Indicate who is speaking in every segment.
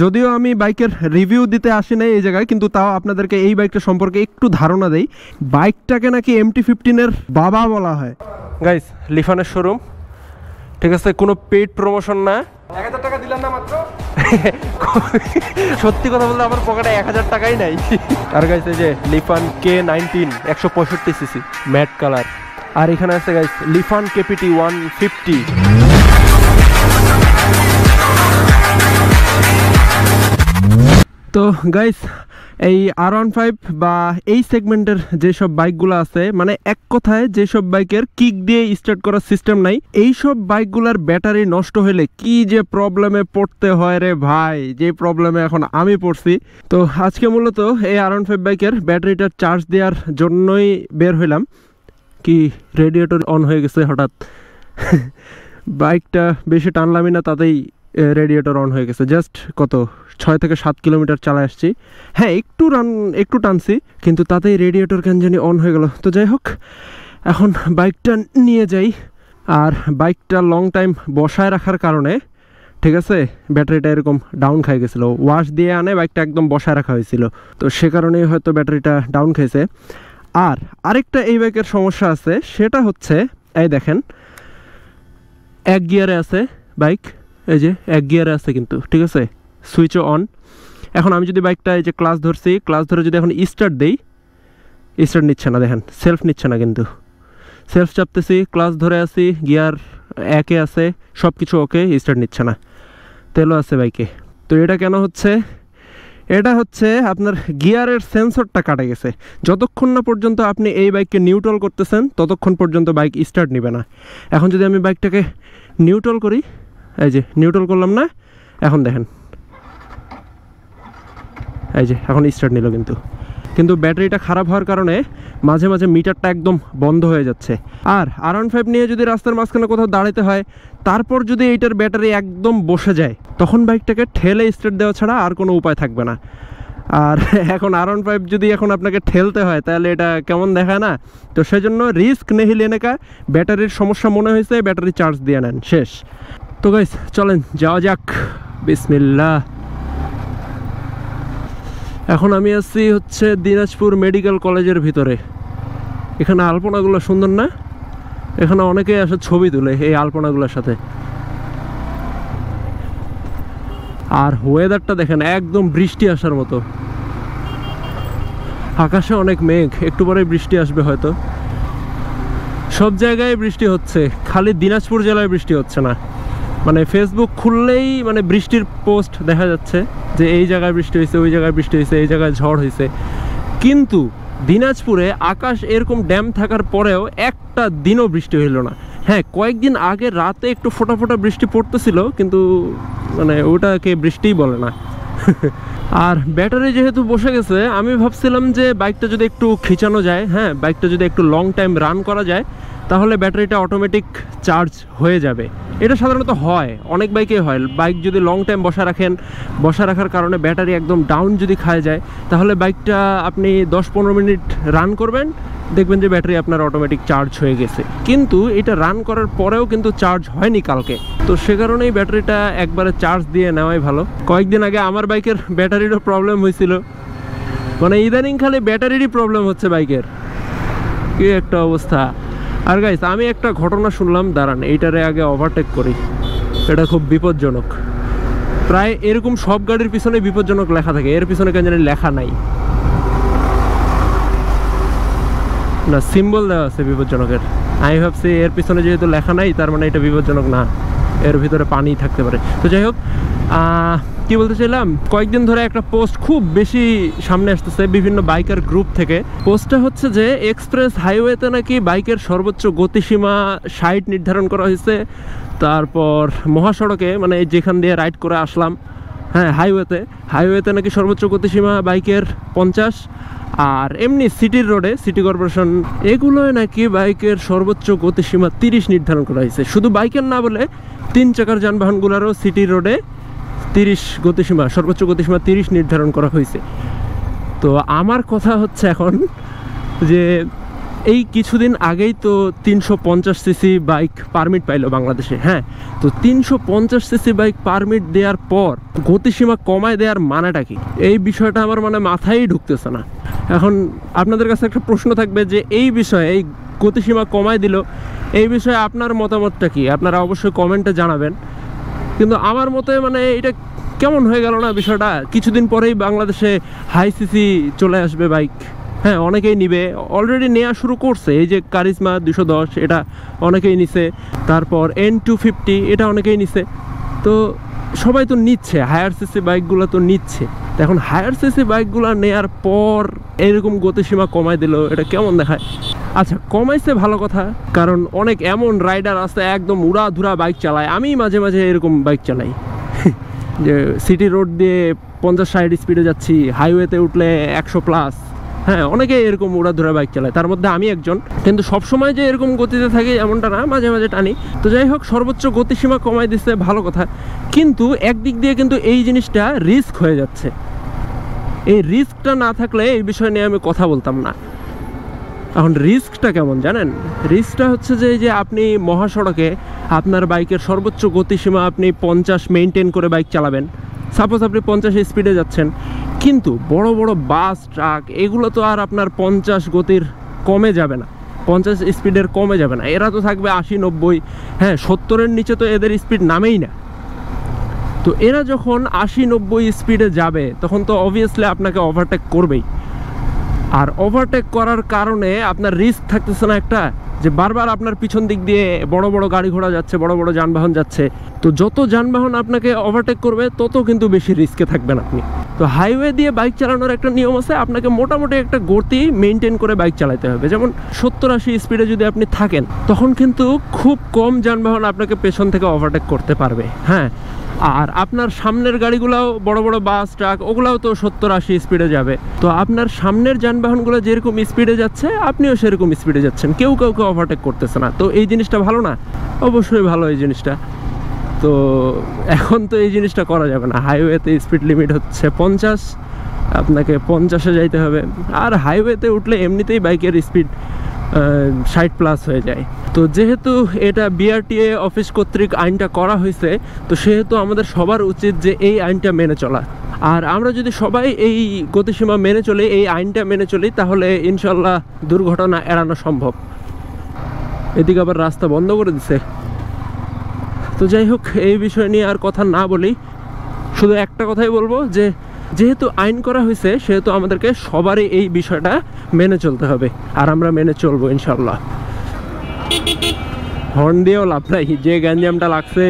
Speaker 1: যদিও আমি বাইকের রিভিউ দিতে আসি নাই এই জায়গায়, কিন্তু তাও আপনাদেরকে এই বাইকটা সম্পর্কে একটু ধারণা দেই। বাইকটাকে নাকি MT-15-এর বাবা বলা হয়। গাইস, লিফানের শোরুম, ঠিক আছে, কোনো পেইড প্রমোশন না।
Speaker 2: 1000 টাকা দিলাম না মাত্র।
Speaker 1: সত্যি কথা বলতে আমার পকেটে 1000 টাকাই নাই। আর গাইস, এই যে লিফান K19 165cc ম্যাট কালার। আর এখানে আছে গাইস লিফান KPT 150। তো গাইস, এই R15 বা এই সেগমেন্টের যেসব বাইকগুলো আছে, মানে এক কথায় যেসব বাইকের কিক দিয়ে স্টার্ট করার সিস্টেম নাই, এইসব বাইকগুলোর ব্যাটারি নষ্ট হলে কি যে প্রবলেমে পড়তে হয় রে ভাই, যে প্রবলেমে এখন আমি পড়ছি। তো আজকে মূলত এই R15 বাইকের ব্যাটারিটা চার্জ দেওয়ার জন্যই বের হইলাম। কি রেডিয়েটর অন হয়ে গেছে হঠাৎ। বাইকটা বেশি টানলামই না, তাতেই রেডিয়েটর অন হয়ে গেছে। জাস্ট কত 6 থেকে 7 কিলোমিটার চালা আসছি। হ্যাঁ, একটু টানছি, কিন্তু তাতেই রেডিয়েটর কেন জানি অন হয়ে গেল। তো যাই হোক, এখন বাইকটা নিয়ে যাই। আর বাইকটা লং টাইম বসায় রাখার কারণে, ঠিক আছে, ব্যাটারিটা এরকম ডাউন খাই গেছিলো। ওয়াশ দিয়ে আনে বাইকটা একদম বসায় রাখা হয়েছিল, তো সে কারণেই হয়তো ব্যাটারিটা ডাউন খাইছে। আর আরেকটা এই বাইকের সমস্যা আছে, সেটা হচ্ছে এই দেখেন, এক গিয়ারে আছে বাইক, এই যে এক গিয়ারে আছে কিন্তু, ঠিক আছে, সুইচও অন। এখন আমি যদি বাইকটা এই যে ক্লাচ ধরছি, ক্লাচ ধরে যদি এখন স্টার্ট দেই, স্টার্ট নিচ্ছে না, দেখেন সেলফ নিচ্ছে না, কিন্তু সেলফ চাপতেছি, ক্লাচ ধরে আছি, গিয়ার একে আছে, সব কিছু ওকে, স্টার্ট নিচ্ছে না, তেলও আছে বাইকে। তো এটা কেন হচ্ছে? এটা হচ্ছে আপনার গিয়ারের সেন্সরটা কাটে গেছে। যতক্ষণ না পর্যন্ত আপনি এই বাইককে নিউট্রাল করতেছেন, ততক্ষণ পর্যন্ত বাইক স্টার্ট নেবে না। এখন যদি আমি বাইকটাকে নিউট্রাল করি, এই যে নিউট্রাল করলাম না, এখন দেখেন, এই যে এখন স্টার্ট নিল, কিন্তু ব্যাটারিটা খারাপ হওয়ার কারণে মাঝে মাঝে মিটারটা একদম বন্ধ হয়ে যাচ্ছে। আর R15 নিয়ে যদি রাস্তার মাঝখানে কোথাও দাঁড়াতে হয়, তারপর যদি এইটার ব্যাটারি একদম বসে যায়, তখন বাইকটাকে ঠেলে স্টার্ট দেওয়া ছাড়া আর কোনো উপায় থাকবে না। আর এখন R15 যদি এখন আপনাকে ঠেলতে হয়, তাহলে এটা কেমন দেখায় না? তো সেজন্য রিস্ক নেহি লেনে কা, ব্যাটারির সমস্যা মনে হয়েছে, ব্যাটারি চার্জ দিয়ে নেন, শেষ। তো গাইস, চলেন যাওয়া যাক, বিসমিল্লাহ। এখন আমি আছি হচ্ছে দিনাজপুর মেডিকেল কলেজের ভিতরে। এখানে আলপনাগুলো সুন্দর না? এখানে অনেকে আসে ছবি তুলে এই আলপনাগুলোর সাথে। আর ওয়েদারটা দেখেন, একদম বৃষ্টি আসার মতো। আকাশে অনেক মেঘ, একটু পরে বৃষ্টি আসবে হয়তো। সব জায়গায় বৃষ্টি হচ্ছে, খালি দিনাজপুর জেলায় বৃষ্টি হচ্ছে না। মানে ফেসবুক খুললেই মানে বৃষ্টির পোস্ট দেখা যাচ্ছে যে এই জায়গায় বৃষ্টি হয়েছে, ওই জায়গায় বৃষ্টি হয়েছে, এই জায়গায় ঝড় হয়েছে। কিন্তু দিনাজপুরে আকাশ এরকম ড্যাম থাকার পরেও একটা দিনও বৃষ্টি হইল না। হ্যাঁ, কয়েকদিন আগে রাতে একটু ফোটা ফোটা বৃষ্টি পড়তেছিল, কিন্তু মানে ওটাকে বৃষ্টিই বলে না। আর ব্যাটারি যেহেতু বসে গেছে, আমি ভাবছিলাম যে বাইকটা যদি একটু খিচানো যায়, হ্যাঁ, বাইকটা যদি একটু লং টাইম রান করা যায়, তাহলে ব্যাটারিটা অটোমেটিক চার্জ হয়ে যাবে। এটা সাধারণত হয়, অনেক বাইকেই হয়। বাইক যদি লং টাইম বসা রাখার কারণে ব্যাটারি একদম ডাউন যদি খায় যায়, তাহলে বাইকটা আপনি 10-15 মিনিট রান করবেন, দেখবেন যে ব্যাটারি আপনার অটোমেটিক চার্জ হয়ে গেছে। কিন্তু এটা রান করার পরেও কিন্তু চার্জ হয়নি কালকে, তো সে কারণেই ব্যাটারিটা একবারে চার্জ দিয়ে নেওয়াই ভালো। কয়েকদিন আগে আমার বাইকের ব্যাটারিরও প্রবলেম হয়েছিল, মানে ইদানিং খালি ব্যাটারিরই প্রবলেম হচ্ছে বাইকের, কি একটা অবস্থা। আর গাইস, আমি একটা ঘটনা শুনলাম, দাঁড়ান এইটারে আগে ওভারটেক করি, এটা খুব বিপজ্জনক। প্রায় এরকম সব গাড়ির পিছনে বিপজ্জনক লেখা থাকে, এর পিছনে কেন জানি লেখা নাই, না সিম্বল দেওয়া আছে বিপজ্জনকের। আমি ভাবছি এর পিছনে যেহেতু লেখা নাই, তার মানে এটা বিপজ্জনক না, এর ভিতরে পানি থাকতে পারে। তো যাই হোক, কি বলতে চাইলাম, কয়েকদিন ধরে একটা পোস্ট খুব বেশি সামনে আসতেছে বিভিন্ন বাইকার গ্রুপ থেকে। পোস্টটা হচ্ছে যে এক্সপ্রেস হাইওয়েতে নাকি বাইকের সর্বোচ্চ গতিসীমা 60 নির্ধারণ করা হয়েছে। তারপর মহাসড়কে, মানে যেখান দিয়ে রাইড করে আসলাম, হ্যাঁ, হাইওয়েতে নাকি সর্বোচ্চ গতিসীমা বাইকের 50। আর এমনি সিটির রোডে, সিটি কর্পোরেশন, এগুলোয় নাকি বাইকের সর্বোচ্চ গতিসীমা 30 নির্ধারণ করা হয়েছে। শুধু বাইকের না বলে 3 চাকার যানবাহনগুলোরও সিটি রোডে 30 গতিসীমা, সর্বোচ্চ গতিসীমা 30 নির্ধারণ করা হয়েছে। তো আমার কথা হচ্ছে এখন যে এই কিছুদিন আগেই তো 350 সিসি বাইক পারমিট পাইলো বাংলাদেশে। হ্যাঁ, তো 350 সিসি বাইক পারমিট দেওয়ার পর গতিসীমা কমায় দেওয়ার মানেটা কি, এই বিষয়টা আমার মানে মাথায় ঢুকতেছে না। এখন আপনাদের কাছে একটা প্রশ্ন থাকবে যে এই বিষয়ে, এই গতিসীমা কমায় দিল, এই বিষয়ে আপনার মতামতটা কি? আপনারা অবশ্যই কমেন্টে জানাবেন। কিন্তু আমার মতে মানে এটা কেমন হয়ে গেল না বিষয়টা? কিছুদিন পরেই বাংলাদেশে হাই সিসি চলে আসবে বাইক। হ্যাঁ, অনেকেই নিবে, অলরেডি নেওয়া শুরু করছে। এই যে কারিজমা 210 এটা অনেকেই নিছে, তারপর N250 এটা অনেকেই নিছে। তো সবাই তো নিচ্ছে, হায়ার সিসি বাইকগুলো তো নিচ্ছে। তো এখন হায়ার সিসি বাইকগুলো নেওয়ার পর এরকম গতিসীমা কমাই দিল, এটা কেমন দেখায়? আচ্ছা, কমাইছে ভালো কথা, কারণ অনেক এমন রাইডার আছে একদম উড়াধুরা বাইক চালায়। আমি মাঝে মাঝে এরকম বাইক চালাই যে সিটি রোড দিয়ে 50-60 স্পিডে যাচ্ছি, হাইওয়েতে উঠলে 100+। হ্যাঁ, অনেকে এরকম উড়াধুরা বাইক চালায়, তার মধ্যে আমি একজন। কিন্তু সবসময় যে এরকম গতিতে থাকে এমনটা না, মাঝে মাঝে টানি। তো যাই হোক, সর্বোচ্চ গতিসীমা কমাই দিচ্ছে, ভালো কথা। কিন্তু একদিক দিয়ে কিন্তু এই জিনিসটা রিস্ক হয়ে যাচ্ছে। এই রিস্কটা না থাকলে এই বিষয় নিয়ে আমি কথা বলতাম না। এখন রিস্কটা কেমন জানেন? রিস্কটা হচ্ছে যে এই যে আপনি মহাসড়কে আপনার বাইকের সর্বোচ্চ গতিসীমা আপনি 50 মেনটেন করে বাইক চালাবেন। সাপোজ আপনি 50 স্পিডে যাচ্ছেন, কিন্তু বড় বড় বাস, ট্রাক এগুলো তো আর আপনার 50 গতির কমে যাবে না, 50 স্পিডের কমে যাবে না। এরা তো থাকবে 80-90। হ্যাঁ, 70-এর নিচে তো এদের স্পিড নামেই না। তো এরা যখন 80-90 স্পিডে যাবে, তখন তো অবভিয়াসলি আপনাকে ওভারটেক করবেই। আর ওভারটেক করার কারণে আপনার রিস্ক থাকতেছে না একটা, যে বারবার আপনার পিছন দিক দিয়ে বড় বড় গাড়ি ঘোড়া যাচ্ছে, বড় বড় যানবাহন যাচ্ছে। তো যত যানবাহন আপনাকে ওভারটেক করবে, তত কিন্তু বেশি রিস্কে থাকবেন আপনি। তো হাইওয়ে দিয়ে বাইক চালানোর একটা নিয়ম আছে, আপনাকে মোটামুটি একটা গতি মেনটেন করে বাইক চালাতে হবে। যেমন 70-80 স্পিডে যদি আপনি থাকেন, তখন কিন্তু খুব কম যানবাহন আপনাকে পেছন থেকে ওভারটেক করতে পারবে। হ্যাঁ, আর আপনার সামনের গাড়িগুলোও বড় বড় বাস, ট্রাক, ওগুলাও তো 70-80 স্পিডে যাবে। তো আপনার সামনের যানবাহনগুলো যেরকম স্পিডে যাচ্ছে, আপনিও সেরকম স্পিডে যাচ্ছেন, কেউ কাউকে ওভারটেক করতেছে না। তো এই জিনিসটা ভালো না? অবশ্যই ভালো এই জিনিসটা। তো এখন তো এই জিনিসটা করা যাবে না। হাইওয়েতে স্পিড লিমিট হচ্ছে 50, আপনাকে 50-এ যাইতে হবে। আর হাইওয়েতে উঠলে এমনিতেই বাইকের স্পিড 60+ হয়ে যায়। তো যেহেতু এটা বিআরটিএ অফিস কর্তৃক আইনটা করা হয়েছে, তো সেহেতু আমাদের সবার উচিত যে এই আইনটা মেনে চলা। আর আমরা যদি সবাই এই গতিসীমা মেনে চলি, এই আইনটা মেনে চলি, তাহলে ইনশাল্লাহ দুর্ঘটনা এড়ানো সম্ভব। এদিকে আবার রাস্তা বন্ধ করে দিছে। তো যাই হোক, এই বিষয় নিয়ে আর কথা না বলি, শুধু একটা কথাই বলবো যে যেহেতু আইন করা হয়েছে, সেহেতু আমাদেরকে সবারই এই বিষয়টা মেনে চলতে হবে। আর আমরা মেনে চলবো ইনশাল্লাহ। হর্ন দিয়েও লাভ নাই, যে গ্যাঞ্জামটা লাগছে।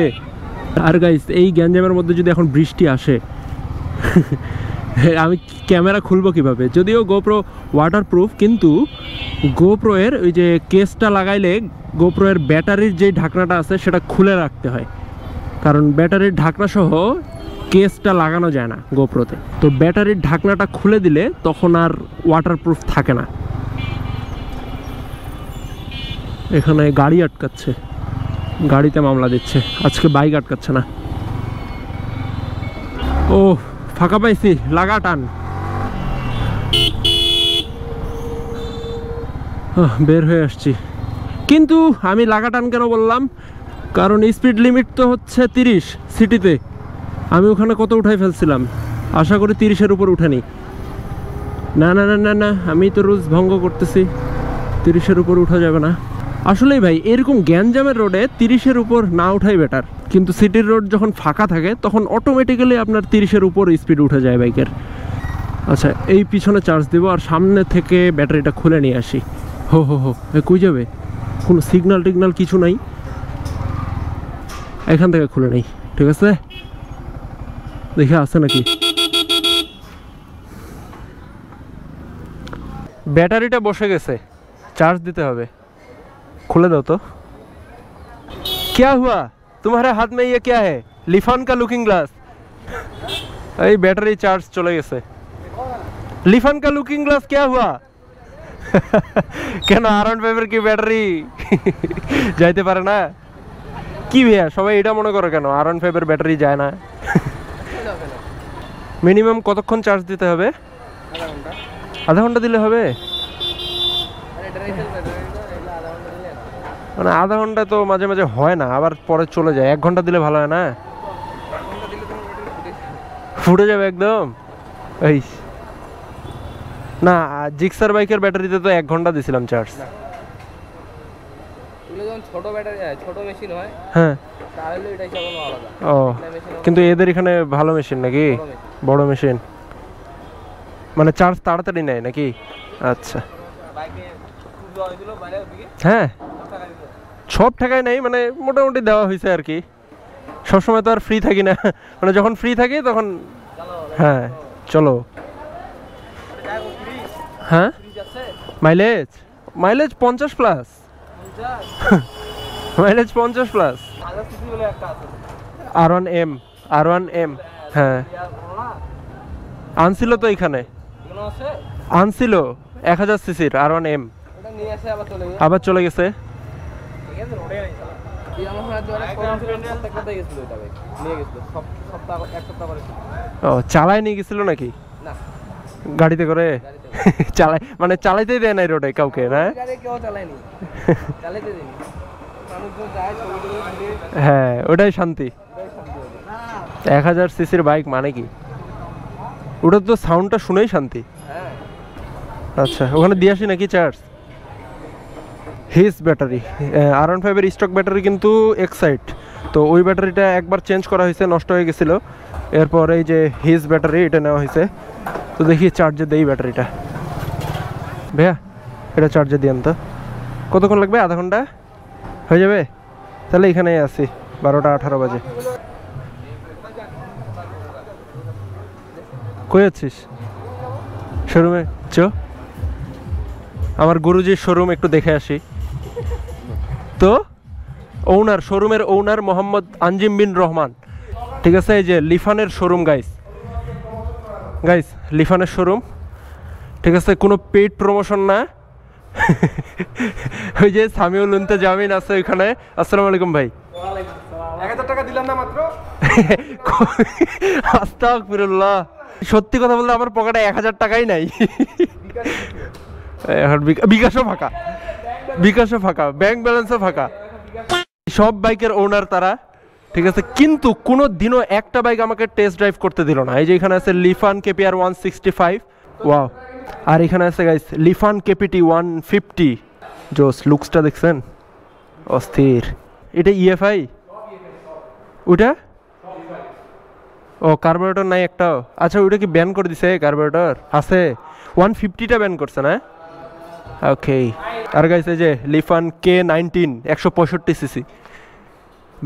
Speaker 1: আর গাইস, এই গ্যাঞ্জামের মধ্যে যদি এখন বৃষ্টি আসে, আমি ক্যামেরা খুলবো কিভাবে? যদিও গোপ্রো ওয়াটারপ্রুফ, কিন্তু গোপ্রো এর ওই যে কেসটা লাগাইলে গোপ্রো এর ব্যাটারির যে ঢাকনাটা আছে সেটা খুলে রাখতে হয়, কারণ ব্যাটারির ঢাকনা সহ কেসটা লাগানো যায় না গোপ্রোতে। তো ব্যাটারির ঢাকনাটা খুলে দিলে তখন আর ওয়াটারপ্রুফ থাকে না। এখানে গাড়ি আটকাচ্ছে, গাড়িতে মামলা দিচ্ছে, আজকে বাইক আটকাচ্ছে না। ও ফাঁকা পাইছি, লাগা টান। বের হয়ে আসছি। কিন্তু আমি লাগা টান কেন বললাম? কারণ স্পিড লিমিট তো হচ্ছে 30 সিটিতে। আমি ওখানে কত উঠাই ফেলছিলাম, আশা করি 30-এর উপর উঠানি। না না না না না, আমি তো রুলস ভঙ্গ করতেছি, 30-এর উপর উঠা যাবে না। আসলেই ভাই, এরকম গ্যাঞ্জামের রোডে 30-এর উপর না উঠাই বেটার। কিন্তু সিটির রোড যখন ফাঁকা থাকে, তখন অটোমেটিক্যালি আপনার 30-এর উপর স্পিড উঠে যায় বাইকের। আচ্ছা, এই পিছনে চার্জ দেবো আর সামনে থেকে ব্যাটারিটা খুলে নিয়ে আসি। হো হো হো, কই যাবে? কোনো সিগন্যাল টিগনাল কিছু নাই, এখান থেকে খুলে নেই। ঠিক আছে, দেখে আছে নাকি। ব্যাটারিটা বসে গেছে, চার্জ দিতে হবে। খুলে দাও তো। क्या हुआ तुम्हारे हाथ में ये क्या है? लिफान का लुकिंग ग्लास। এই ব্যাটারি চার্জ চলে গেছে। লিফান का लुकिंग ग्लास क्या हुआ? কেন R15 কি ব্যাটারি যাইতে পারে না? কি ভাইয়া, সবাই এটা মনে করে কেন R15 এর ব্যাটারি যায় না? মিনিমাম কতক্ষণ চার্জ দিতে হবে? আধা ঘন্টা দিলে হবে? মানে আধা ঘন্টা তো মাঝে মাঝে হয় না, আবার পরে চলে যায়। 1 ঘন্টা দিলে ভালো হয় না? ফুটে যাবে একদম। এই না, জিক্সার বাইকের ব্যাটারিতে তো 1 ঘন্টা দিছিলাম চার্জ।
Speaker 2: ছোট ব্যাটারি, ছোট মেশিন হয়,
Speaker 1: হ্যাঁ,
Speaker 2: তাহলে এটাই কেবল আলাদা।
Speaker 1: ও কিন্তু এদের এখানে ভালো মেশিন নাকি? বড় মেশিন, মানে চার্জ তাড়াতাড়ি নেয় নাকি? আচ্ছা, হ্যাঁ সব টাকায় নেই, মানে মোটামুটি দেওয়া হয়েছে আর কি। সবসময় তো আর ফ্রি থাকি না, মানে যখন ফ্রি থাকি তখন। হ্যাঁ চলো। হ্যাঁ mileage, mileage 50 plus, mileage 50 plus. R1M, R1M, হ্যাঁ আনছিল তো এখানে, আনছিল 1000 সিসির R1M, আবার চলে গেছে। ও চালায় নিয়ে গেছিল নাকি গাড়িতে করে? চালায় মানে চালাইতেই দেয় না রোডে কাউকে, না? হ্যাঁ ওটাই শান্তি। 1000 সিসির বাইক মানে কি, ওটা তো সাউন্ডটা শুনেই শান্তি। আচ্ছা ওখানে দিয়ে আসি নাকি চার্জ? হিস ব্যাটারি, R15 এর স্টক ব্যাটারি কিন্তু এক্সাইট, তো ওই ব্যাটারিটা একবার চেঞ্জ করা হয়েছে, নষ্ট হয়ে গেছিলো। এরপর এই যে হিস ব্যাটারি এটা নেওয়া হয়েছে, তো দেখি চার্জে দেই ব্যাটারিটা। ভাইয়া এটা চার্জে দিন তো। কতক্ষণ লাগবে? আধা ঘন্টা হয়ে যাবে? তাহলে এখানেই আসি, 12টা 18 বাজে। কই আছিস? শোরুমে চ, আমার গুরুজির শোরুম একটু দেখে আসি। তো ওনার শোরুমের ওনার মোহাম্মদ আঞ্জিম বিন রহমান, ঠিক আছে? এই যে লিফানের শোরুম গাইস, গাইস লিফানের শোরুম, ঠিক আছে? কোনো পেইড প্রমোশন না। ওই যে সামিউল উনতে জামিন আছে ওইখানে। আসসালামু আলাইকুম ভাই।
Speaker 2: 1000 টাকা দিলাম না মাত্র।
Speaker 1: আস্তাগফিরুল্লাহ, সত্যি কথা বলতে আমার পকেটে 1000 টাকাই নাই। এখন বিকাশও ফাঁকা, বিকাশও ফাঁকা, ব্যাংক ব্যালেন্সও ফাঁকা। সব বাইকের ওনার তারা, ঠিক আছে? কিন্তু কোনো দিনও একটা বাইক আমাকে টেস্ট ড্রাইভ করতে দিল না। এই যে এখানে আছে লিফান KPR 165, ওয়াও। আর এখানে আছে গাইস লিফান KPT 150, জোস। লুকসটা দেখছেন? অস্থির। এটা EFI, ওটা ও কার্বোরেটর নাই একটাও? আচ্ছা ওইটা কি ব্যান করে দিছে? কার্বোরেটর আছে, 150টা ব্যান করছে না? ওকে। আর গাইস এই যে লিফান K19 165 সিসি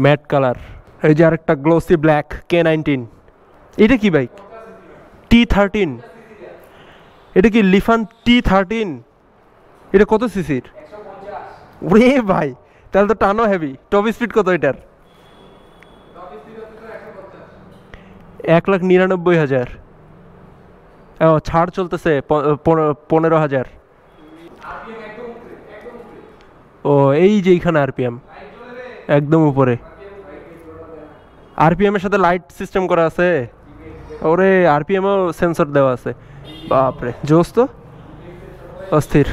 Speaker 1: ম্যাট কালার। এই যে আরেকটা গ্লোসি ব্ল্যাক K19। এটা কি বাইক? T13। এটা কি লিফান T13? এটা কত সিসির? ওরে ভাই তাহলে তো টানো হেভি। টপ স্পিড কত এটার? 1,99,000। ও ছাড় চলতেছে 15,000। ও এই যে এইখানে আরপিএম একদম উপরে, আরপিএম এর সাথে লাইট সিস্টেম করা আছে। ওরে আরপিএমও সেন্সর দেওয়া আছে, বাপরে জোস তো, অস্থির।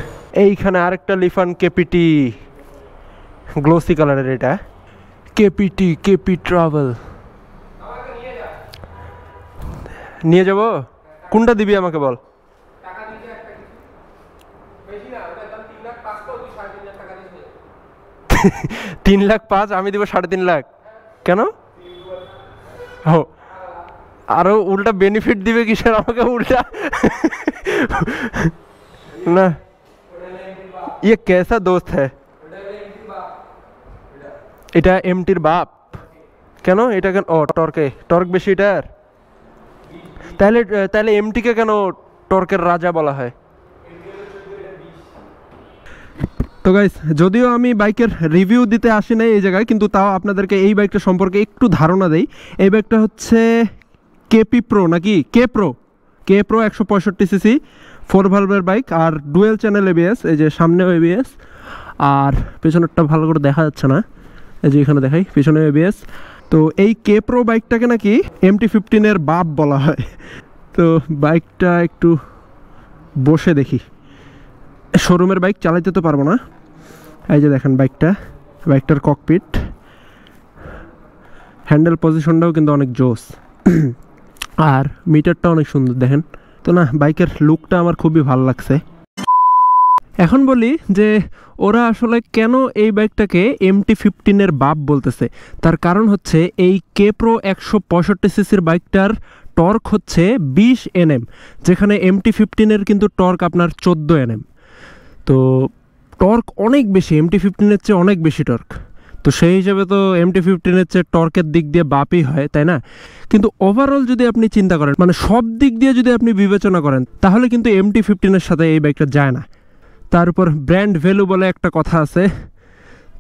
Speaker 1: এইখানে আরেকটা লিফান KPT গ্লোসি কালারের, এটা KP ট্রাভেল। নিয়ে যাব? কোনটা দিবি আমাকে বল। 3,05,000 আমি দিব 3,50,000। কেন? ও আরো উল্টা বেনিফিট দিবে কিসের আমাকে উল্টা? না ये कैसा दोस्त है? এটা এমটির বাপ। কেন এটা কেন? ও টর্কে, টর্ক বেশি এটার। তাহলে তাহলে এমটিকে কেন টর্কের রাজা বলা হয়? তো গাইস যদিও আমি বাইকের রিভিউ দিতে আসি নাই এই জায়গায়, কিন্তু তাও আপনাদেরকে এই বাইকটা সম্পর্কে একটু ধারণা দেই। এই বাইকটা হচ্ছে KP Pro নাকি K Pro 165 সিসি 4 ভালভের বাইক, আর ডুয়েল চ্যানেল ABS। এই যে সামনেও ABS, আর পেছনেরটা ভালো করে দেখা যাচ্ছে না, এই যে এখানে দেখাই পেছনে ABS। তো এই K Pro বাইকটাকে নাকি MT-15 এর বাপ বলা হয়। তো বাইকটা একটু বসে দেখি, শোরুমের বাইক চালাইতে তো পারবো না। এই যে দেখেন বাইকটা বাইকটার ককপিট, হ্যান্ডেল পজিশনটাও কিন্তু অনেক জোস, আর মিটারটা অনেক সুন্দর দেখেন তো। না, বাইকের লুকটা আমার খুবই ভালো লাগছে। এখন বলি যে ওরা আসলে কেন এই বাইকটাকে MT-15 বাপ বলতেছে। তার কারণ হচ্ছে এই K-Pro 165 সিসির বাইকটার টর্ক হচ্ছে 20 Nm, যেখানে MT-15 কিন্তু টর্ক আপনার 14 Nm। তো টর্ক অনেক বেশি, MT-15 চেয়ে অনেক বেশি টর্ক। তো সেই হিসাবে তো MT-15 চেয়ে টর্কের দিক দিয়ে বাপই হয়, তাই না? কিন্তু ওভারঅল যদি আপনি চিন্তা করেন, মানে সব দিক দিয়ে যদি আপনি বিবেচনা করেন, তাহলে কিন্তু MT-15 সাথে এই বাইকটা যায় না। তার উপর ব্র্যান্ড ভ্যালু বলে একটা কথা আছে।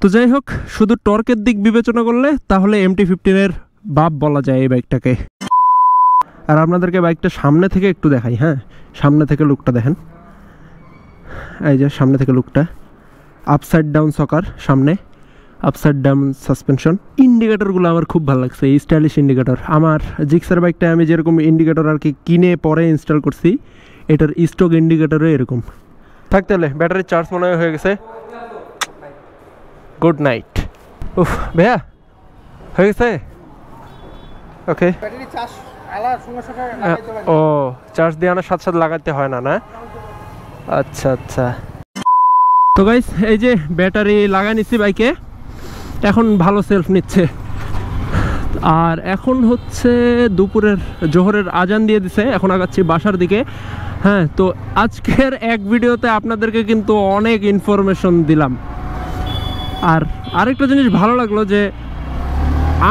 Speaker 1: তো যাই হোক, শুধু টর্কের দিক বিবেচনা করলে তাহলে MT-15 বাপ বলা যায় এই বাইকটাকে। আর আপনাদেরকে বাইকটা সামনে থেকে একটু দেখাই। হ্যাঁ, সামনে থেকে লুকটা দেখেন, এই যে সামনে থেকে লুকটা, আপসাইড ডাউন সকার সামনে, আপসাইড ডাউন সাসপেনশন। ইন্ডিকেটরগুলো আমার খুব ভালো লাগছে, এই স্টাইলিশ ইন্ডিকেটর। আমার জিক্সার বাইকটা আমি যেরকম ইন্ডিকেটর আর কি কিনে পরে ইনস্টল করছি, এটার স্টক ইন্ডিকেটরও এরকম। থাকতে হলে ব্যাটারির চার্জ মনে হয়ে গেছে। Good night. উফ ভাইয়া, হয়ে গেছে? ওকে।
Speaker 2: ব্যাটারি চার্জ আলাদা সঙ্গে সঙ্গে লাগাইতে হয়।
Speaker 1: ও, চার্জ দিয়ে আনার সাথে সাথে লাগাতে হয় না, না? আচ্ছা আচ্ছা। তো গাইস, এই যে ব্যাটারি লাগাই নিচ্ছি বাইকে, এখন ভালো সেলফ নিচ্ছে। আর এখন হচ্ছে দুপুরের জোহরের আজান দিয়ে দিছে, এখন আগাচ্ছি বাসার দিকে। হ্যাঁ, তো আজকের এক ভিডিওতে আপনাদেরকে কিন্তু অনেক ইনফরমেশন দিলাম। আর আরেকটা জিনিস ভালো লাগলো যে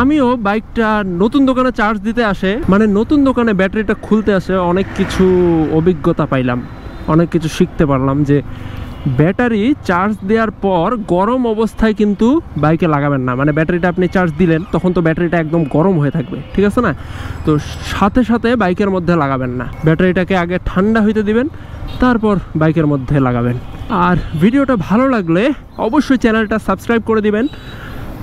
Speaker 1: আমিও বাইকটা নতুন দোকানে চার্জ দিতে আসে, মানে নতুন দোকানে ব্যাটারিটা খুলতে আসে, অনেক কিছু অভিজ্ঞতা পাইলাম, অনেক কিছু শিখতে পারলাম যে ব্যাটারি চার্জ দেওয়ার পর গরম অবস্থায় কিন্তু বাইকে লাগাবেন না। মানে ব্যাটারিটা আপনি চার্জ দিলেন, তখন তো ব্যাটারিটা একদম গরম হয়ে থাকবে, ঠিক আছে না? তো সাথে সাথে বাইকের মধ্যে লাগাবেন না, ব্যাটারিটাকে আগে ঠান্ডা হইতে দিবেন, তারপর বাইকের মধ্যে লাগাবেন। আর ভিডিওটা ভালো লাগলে অবশ্যই চ্যানেলটা সাবস্ক্রাইব করে দিবেন।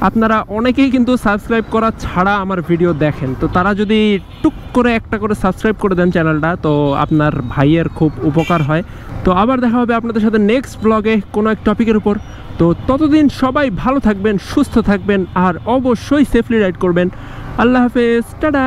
Speaker 1: আপনারা অনেকেই কিন্তু সাবস্ক্রাইব করা ছাড়া আমার ভিডিও দেখেন, তো তারা যদি টুক করে একটা করে সাবস্ক্রাইব করে দেন চ্যানেলটা, তো আপনার ভাইয়ের খুব উপকার হয়। তো আবার দেখা হবে আপনাদের সাথে নেক্সট ব্লগে কোনো এক টপিকের উপর। তো ততদিন সবাই ভালো থাকবেন, সুস্থ থাকবেন, আর অবশ্যই সেফলি রাইড করবেন। আল্লাহ হাফেজ, টাটা।